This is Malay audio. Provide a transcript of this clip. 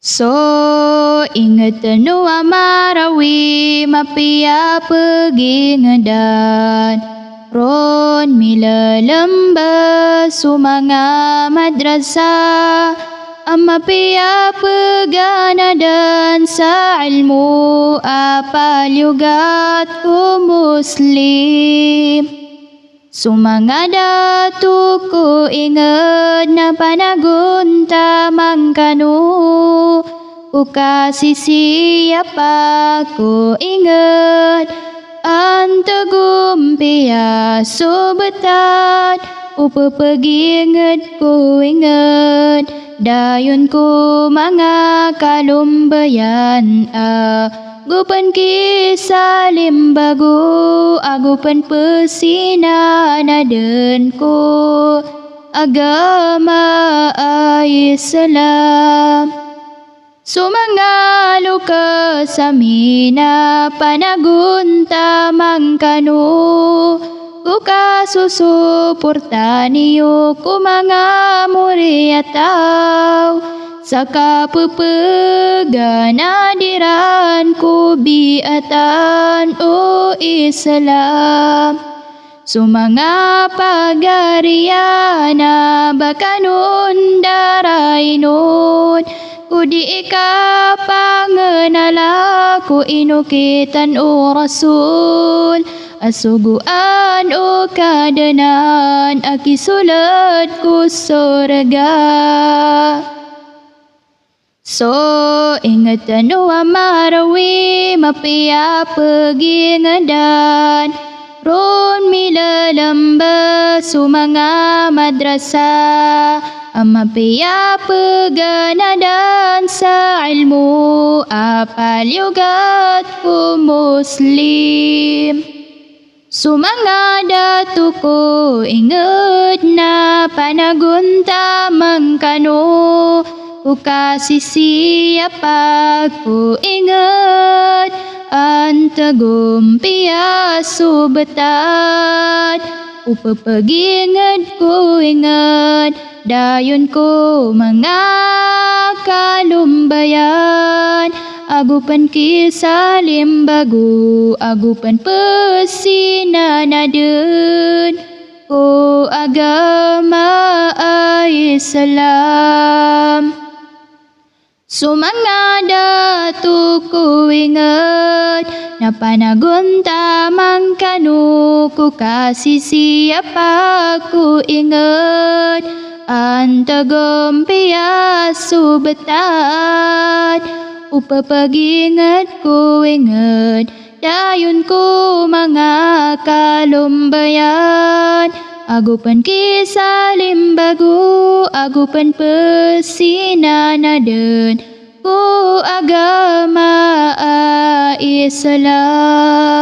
So ingat tenua marawi mapia pergi ngedan ron mila lembah sumanga madrasah amma pia pegana dan sa ilmu apa lugatku muslim sumangada tuku ingat na panagunta mangkanu ku kasih siapa ku ingat antagum pia subetat upa pergi ingat ku ingat dayun ku manga kalumbayan gupan kisah limbagu agupan pesina nadenku agama Islam sumanga luka samina panagunta mangkanu kuka susu purtaniu kumanga muriatau saka pepegana diran ku biatan Islam sumanga pagariana bakanun darainun ku diika pangenala ku inukitan Rasul asuguan kadenan aki sulat ku surga. So ingat tenua marawi mapia pergi ngedan ron mila lembah sumanga madrasah amma pia pegana dan sa ilmu apa lugatku muslim sumanga datuku ingat na panagunta mangkanu ku kasih siapa ku ingat antagum pia subetat upa pergi ingat ku ingat dayun ku mengakalumbayan agupan kisah limbagu agupan pesina naden ku agama Islam sumanga datuku ingat na panagunta mangkanu ku kasih siapa ku ingat antagum pia subetat upa pergi ingat ku ingat dayun ku mengakalumbayan agupan kisah limbagu agupan pesina naden ku agama Islam.